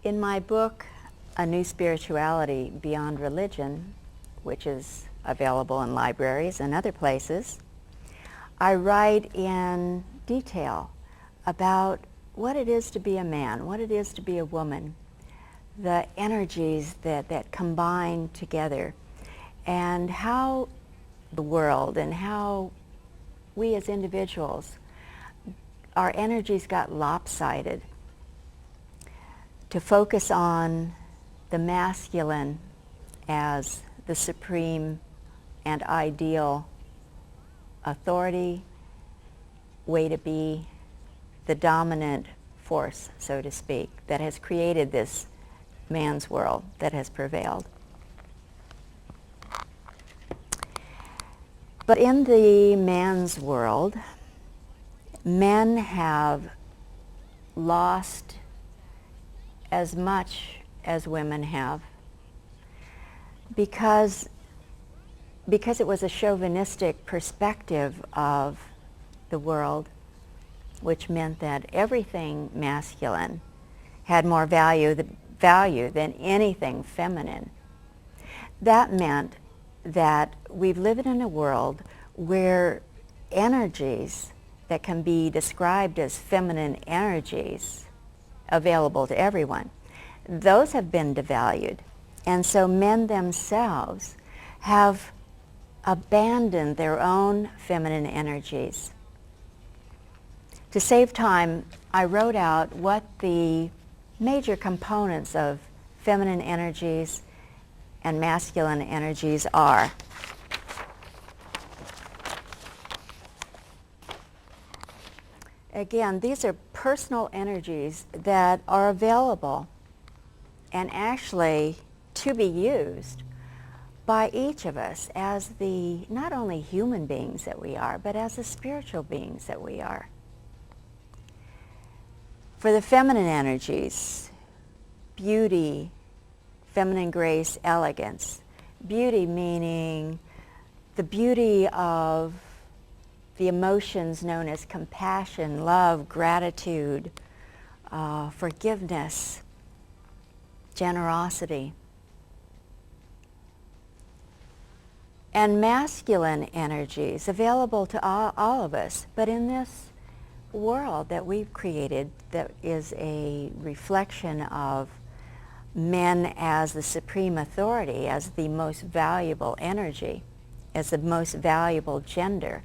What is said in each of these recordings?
In my book, A New Spirituality Beyond Religion, which is available in libraries and other places, I write in detail about what it is to be a man, what it is to be a woman, the energies that combine together, and how the world and how we as individuals, our energies got lopsided to focus on the masculine as the supreme and ideal authority, way to be, the dominant force, so to speak, that has created this man's world that has prevailed. But in the man's world, men have lost as much as women have because it was a chauvinistic perspective of the world, which meant that everything masculine had more value than anything feminine. That meant that we've lived in a world where energies that can be described as feminine energies available to everyone, those have been devalued. And so men themselves have abandoned their own feminine energies. To save time, I wrote out what the major components of feminine energies and masculine energies are. Again, these are personal energies that are available and actually to be used by each of us as the not only human beings that we are, but as the spiritual beings that we are. For the feminine energies, beauty, feminine grace, elegance. Beauty meaning the beauty of the emotions known as compassion, love, gratitude, forgiveness, generosity. And masculine energies available to all of us, but in this world that we've created that is a reflection of men as the supreme authority, as the most valuable energy, as the most valuable gender.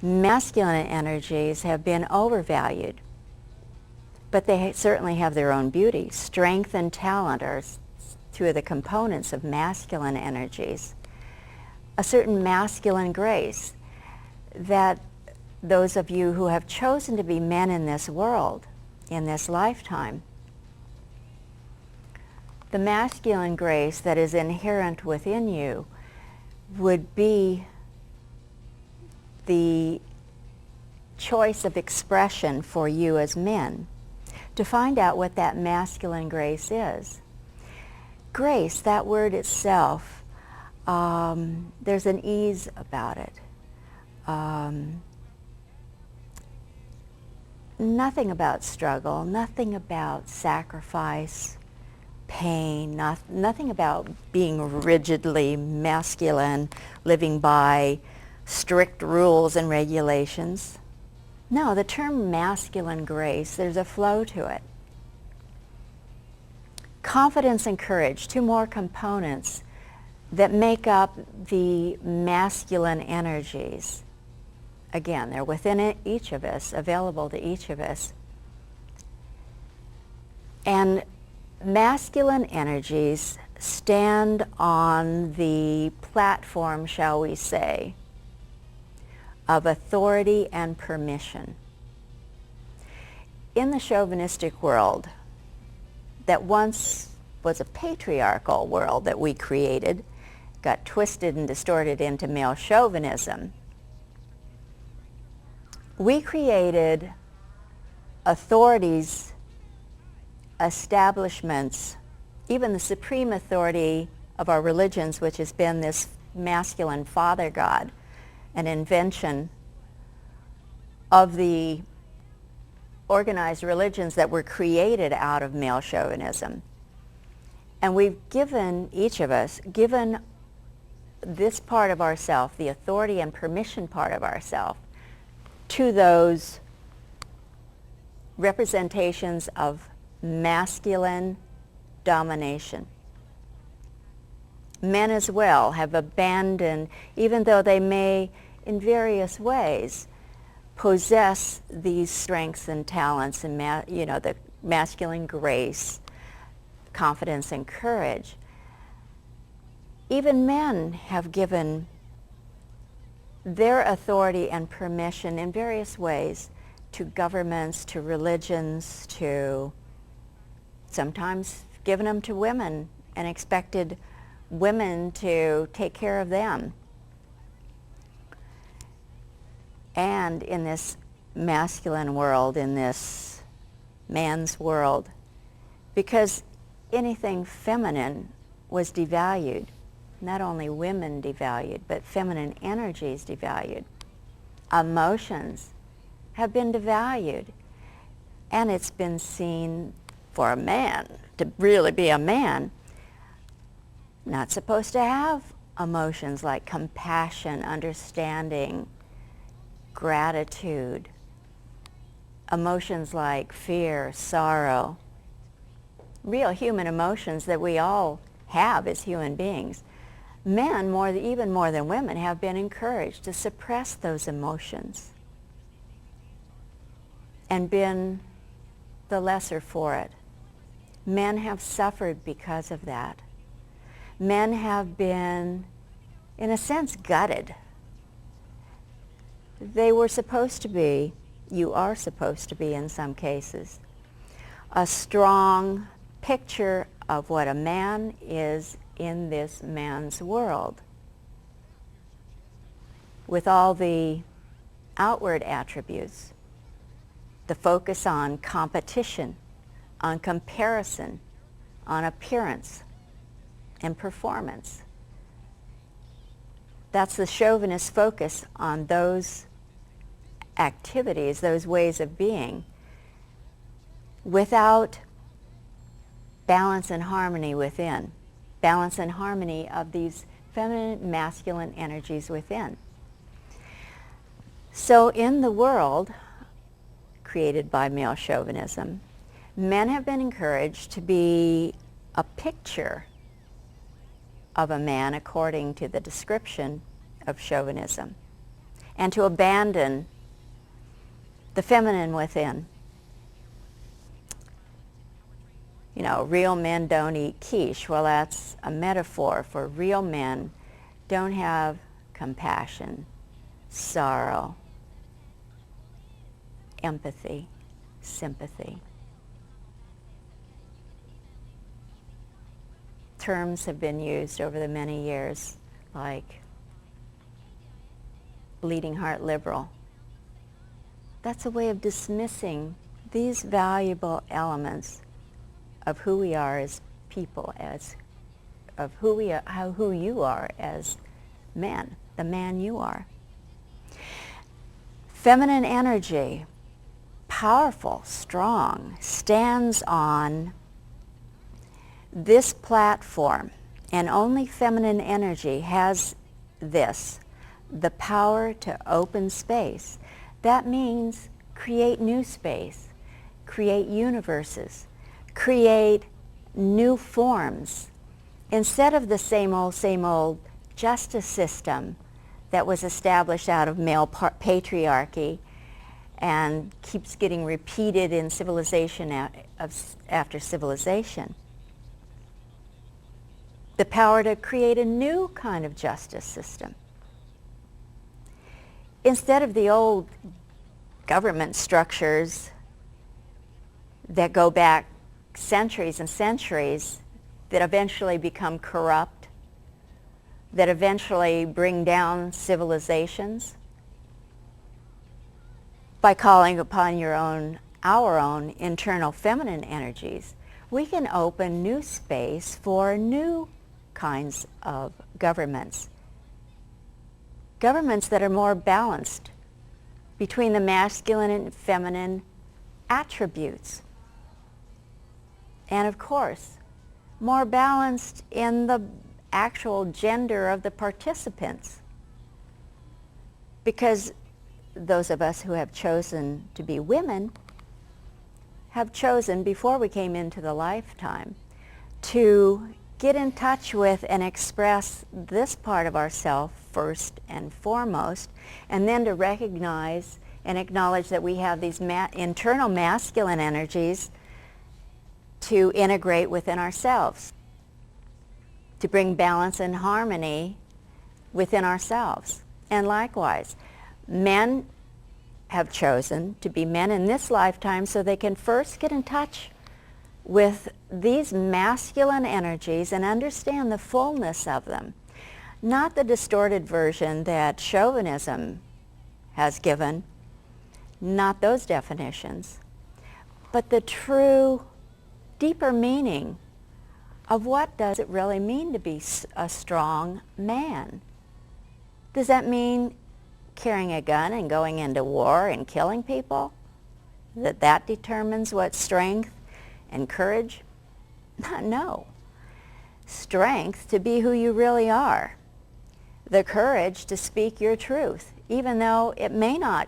Masculine energies have been overvalued, but they certainly have their own beauty. Strength and talent are two of the components of masculine energies. A certain masculine grace that those of you who have chosen to be men in this world, in this lifetime, the masculine grace that is inherent within you would be the choice of expression for you as men to find out what that masculine grace is. Grace, that word itself, there's an ease about it. Nothing about struggle, nothing about sacrifice, pain, nothing about being rigidly masculine, living by strict rules and regulations. No, the term masculine grace, there's a flow to it. Confidence and courage, two more components that make up the masculine energies. Again, they're within each of us, available to each of us. And masculine energies stand on the platform, shall we say, of authority and permission. In the chauvinistic world that once was a patriarchal world that we created, got twisted and distorted into male chauvinism, we created authorities, establishments, even the supreme authority of our religions, which has been this masculine father god, an invention of the organized religions that were created out of male chauvinism. And we've given, each of us, given this part of ourself, the authority and permission part of ourself, to those representations of masculine domination. Men as well have abandoned, even though they may in various ways possess these strengths and talents and the masculine grace, confidence and courage. Even men have given their authority and permission in various ways to governments, to religions, to sometimes given them to women and expected women to take care of them. And in this masculine world, in this man's world, because anything feminine was devalued, not only women devalued, but feminine energies devalued. Emotions have been devalued. And it's been seen for a man to really be a man, not supposed to have emotions like compassion, understanding, gratitude, emotions like fear, sorrow, real human emotions that we all have as human beings. Men, even more than women, have been encouraged to suppress those emotions and been the lesser for it. Men have suffered because of that. Men have been, in a sense, gutted. They were supposed to be, you are supposed to be in some cases, a strong picture of what a man is in this man's world, with all the outward attributes, the focus on competition, on comparison, on appearance and performance. That's the chauvinist focus on those activities, those ways of being, without balance and harmony within, balance and harmony of these feminine, masculine energies within. So in the world created by male chauvinism, men have been encouraged to be a picture of a man according to the description of chauvinism, and to abandon the feminine within. Real men don't eat quiche. Well, that's a metaphor for real men don't have compassion, sorrow, empathy, sympathy. Terms have been used over the many years like bleeding heart liberal. That's a way of dismissing these valuable elements of who we are as people, who you are as men, the man you are. Feminine energy, powerful, strong, stands on this platform, and only feminine energy has this, the power to open space. That means create new space, create universes, create new forms, instead of the same old justice system that was established out of male patriarchy and keeps getting repeated in civilization after civilization. The power to create a new kind of justice system. Instead of the old government structures that go back centuries and centuries, that eventually become corrupt, that eventually bring down civilizations, by calling upon our own internal feminine energies, we can open new space for new kinds of governments. Governments that are more balanced between the masculine and feminine attributes. And of course, more balanced in the actual gender of the participants. Because those of us who have chosen to be women have chosen, before we came into the lifetime, to get in touch with and express this part of ourself first and foremost, and then to recognize and acknowledge that we have these internal masculine energies to integrate within ourselves, to bring balance and harmony within ourselves. And likewise, men have chosen to be men in this lifetime so they can first get in touch with these masculine energies and understand the fullness of them. Not the distorted version that chauvinism has given, not those definitions, but the true, deeper meaning of what does it really mean to be a strong man. Does that mean carrying a gun and going into war and killing people? That determines what strength and courage? No. Strength to be who you really are. The courage to speak your truth, even though it may not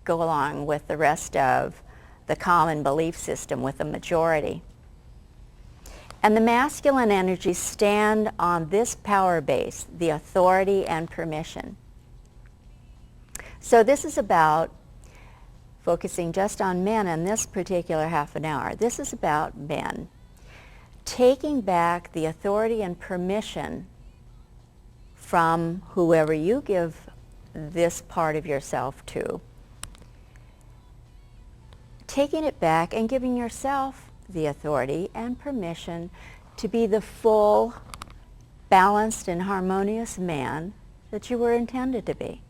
go along with the rest of the common belief system with the majority. And the masculine energies stand on this power base, the authority and permission. So this is about focusing just on men in this particular half an hour. This is about men taking back the authority and permission from whoever you give this part of yourself to. Taking it back and giving yourself the authority and permission to be the full, balanced and harmonious man that you were intended to be.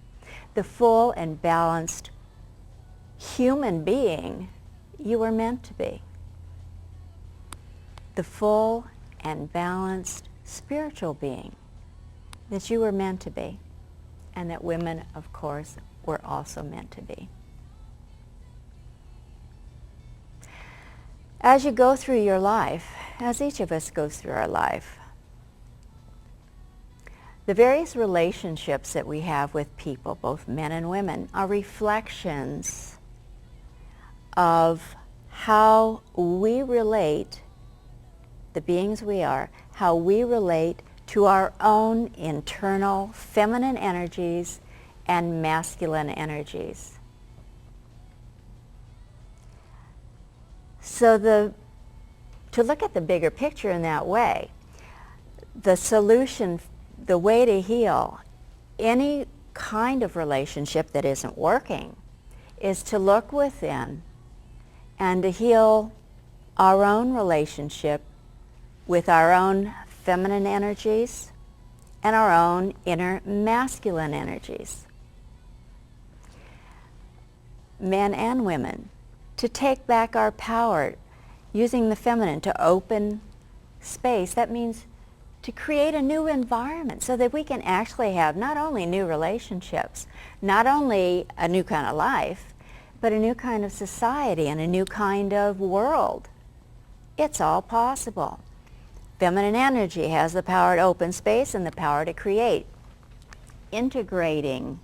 The full and balanced human being you were meant to be. The full and balanced spiritual being that you were meant to be, and that women, of course, were also meant to be. As you go through your life, as each of us goes through our life, the various relationships that we have with people, both men and women, are reflections of how we relate, the beings we are, how we relate to our own internal feminine energies and masculine energies. So to look at the bigger picture in that way, the solution, the way to heal any kind of relationship that isn't working is to look within and to heal our own relationship with our own feminine energies and our own inner masculine energies. Men and women, to take back our power using the feminine to open space. That means to create a new environment so that we can actually have not only new relationships, not only a new kind of life, but a new kind of society and a new kind of world. It's all possible. Feminine energy has the power to open space and the power to create. Integrating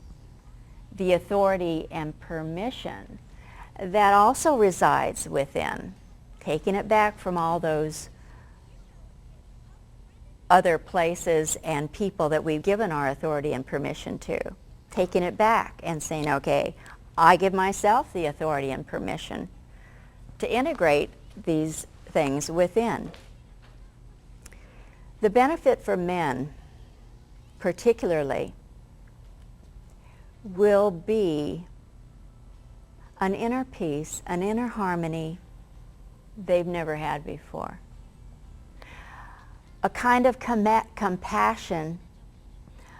the authority and permission that also resides within, taking it back from all those other places and people that we've given our authority and permission to, taking it back and saying, okay, I give myself the authority and permission to integrate these things within. The benefit for men, particularly, will be an inner peace, an inner harmony they've never had before. A kind of compassion,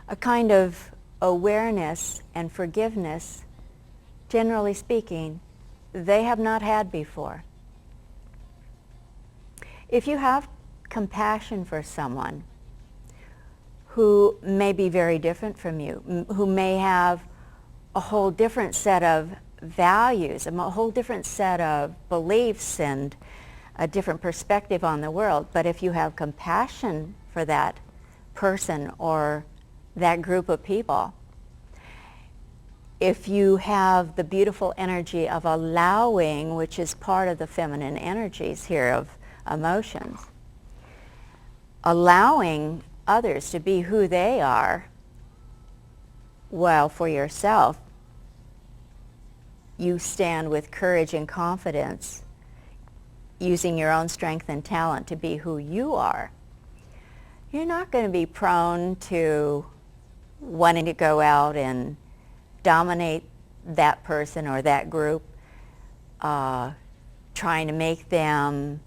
a kind of awareness and forgiveness, generally speaking, they have not had before. If you have compassion for someone who may be very different from you, who may have a whole different set of values, a whole different set of beliefs and a different perspective on the world. But if you have compassion for that person or that group of people, if you have the beautiful energy of allowing, which is part of the feminine energies here of emotions, allowing others to be who they are, well, for yourself, you stand with courage and confidence, using your own strength and talent to be who you are. You're not going to be prone to wanting to go out and dominate that person or that group, trying to make them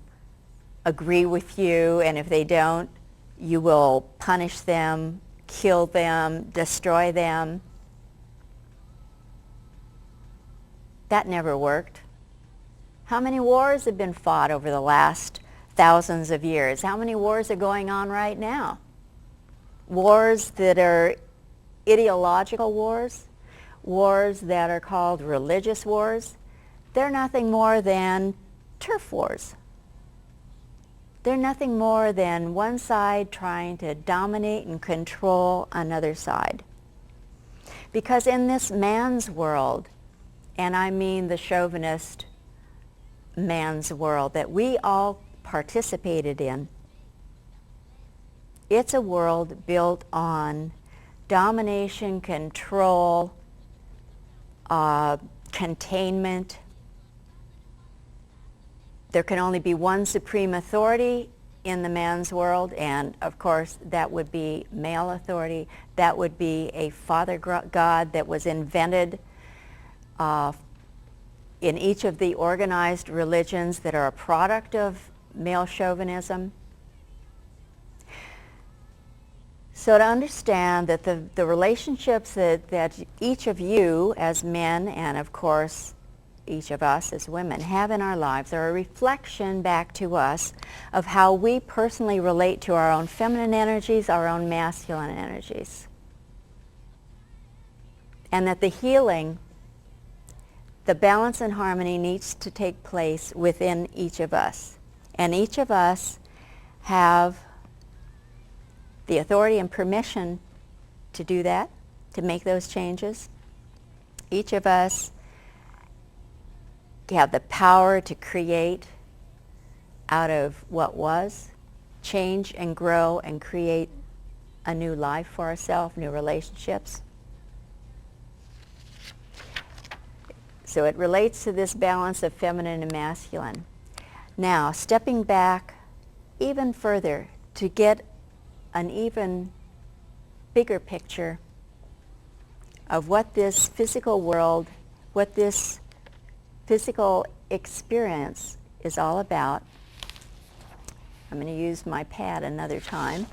agree with you, and if they don't, you will punish them, kill them, destroy them. That never worked. How many wars have been fought over the last thousands of years? How many wars are going on right now? Wars that are ideological wars, wars that are called religious wars. They're nothing more than turf wars. They're nothing more than one side trying to dominate and control another side. Because in this man's world, and I mean the chauvinist man's world that we all participated in, it's a world built on domination, control, containment. There can only be one supreme authority in the man's world, and of course that would be male authority. That would be a father god that was invented in each of the organized religions that are a product of male chauvinism. So to understand that the relationships that each of you as men, and of course each of us as women, have in our lives are a reflection back to us of how we personally relate to our own feminine energies, our own masculine energies. And that the healing, the balance and harmony needs to take place within each of us. And each of us have the authority and permission to do that, to make those changes. Each of us have the power to create out of what was, change and grow and create a new life for ourselves, new relationships. So it relates to this balance of feminine and masculine. Now, stepping back even further to get an even bigger picture of what this physical world, what this physical experience is all about. I'm going to use my pad another time.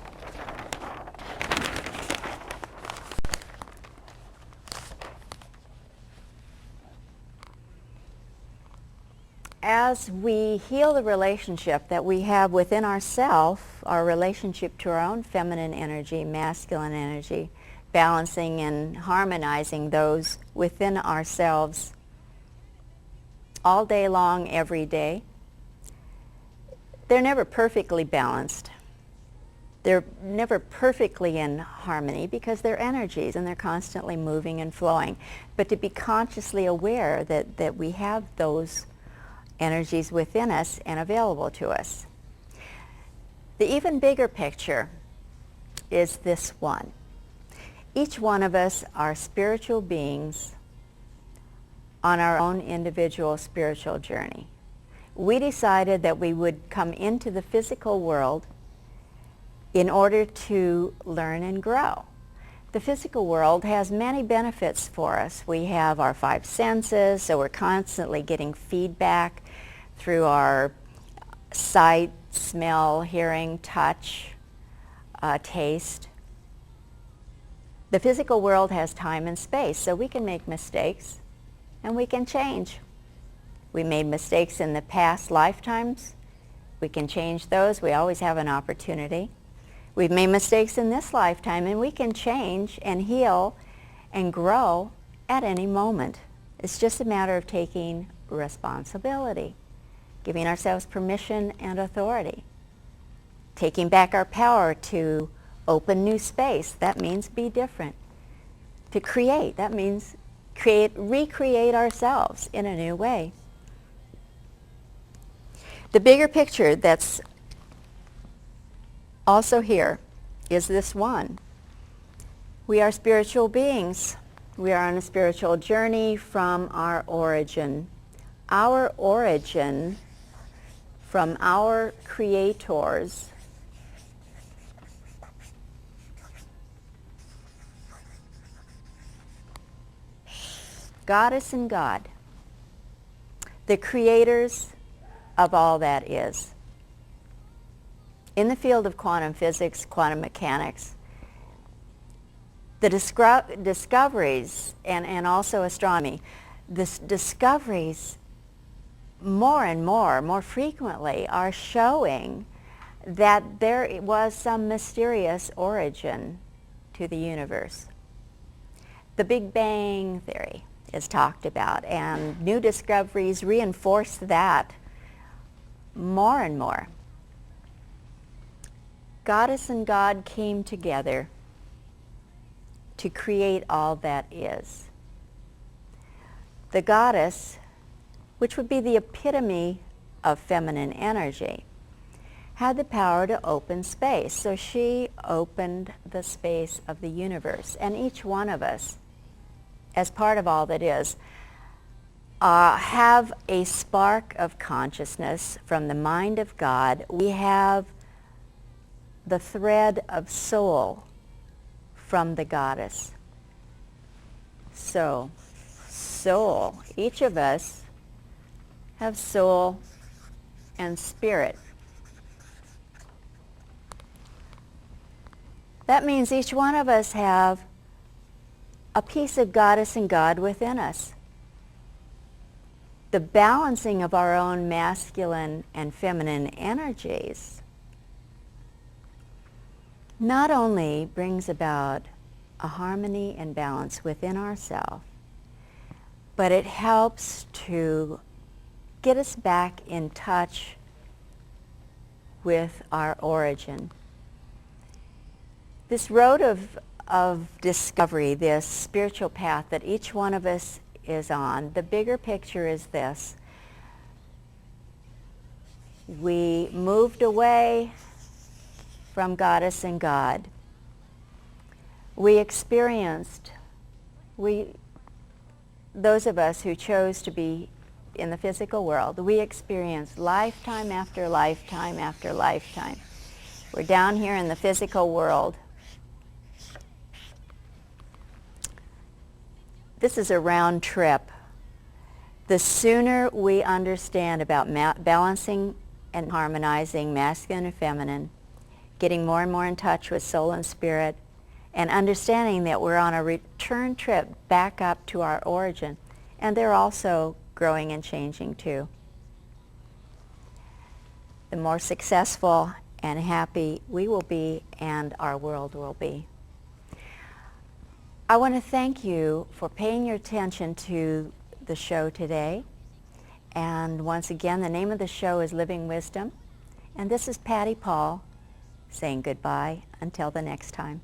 As we heal the relationship that we have within ourselves, our relationship to our own feminine energy, masculine energy, balancing and harmonizing those within ourselves all day long, every day, they're never perfectly balanced. They're never perfectly in harmony because they're energies and they're constantly moving and flowing. But to be consciously aware that we have those energies within us and available to us. The even bigger picture is this one. Each one of us are spiritual beings on our own individual spiritual journey. We decided that we would come into the physical world in order to learn and grow. The physical world has many benefits for us. We have our five senses, so we're constantly getting feedback through our sight, smell, hearing, touch, taste. The physical world has time and space, so we can make mistakes and we can change. We made mistakes in the past lifetimes. We can change those. We always have an opportunity. We've made mistakes in this lifetime, and we can change and heal and grow at any moment. It's just a matter of taking responsibility, giving ourselves permission and authority, taking back our power to open new space. That means be different. To create, that means recreate ourselves in a new way. The bigger picture that's also here is this one. We are spiritual beings. We are on a spiritual journey from our origin. Our origin from our creators Goddess and God, the creators of all that is. In the field of quantum physics, quantum mechanics, the discoveries, and also astronomy, the discoveries more and more frequently are showing that there was some mysterious origin to the universe. The Big Bang Theory is talked about, and new discoveries reinforce that more and more. Goddess and God came together to create all that is. The goddess, which would be the epitome of feminine energy, had the power to open space. So she opened the space of the universe. And each one of us, as part of all that is, have a spark of consciousness from the mind of God. We have the thread of soul from the goddess. So, soul. Each of us have soul and spirit. That means each one of us have a piece of Goddess and God within us. The balancing of our own masculine and feminine energies not only brings about a harmony and balance within ourselves, but it helps to get us back in touch with our origin. This road of discovery, this spiritual path that each one of us is on, the bigger picture is this. We moved away from Goddess and God. We experienced, those of us who chose to be in the physical world, we experienced lifetime after lifetime after lifetime. We're down here in the physical world. This is a round trip. The sooner we understand about balancing and harmonizing masculine and feminine, getting more and more in touch with soul and spirit, and understanding that we're on a return trip back up to our origin, and they're also growing and changing too, the more successful and happy we will be and our world will be. I want to thank you for paying your attention to the show today. And once again, the name of the show is Living Wisdom. And this is Patty Paul saying goodbye until the next time.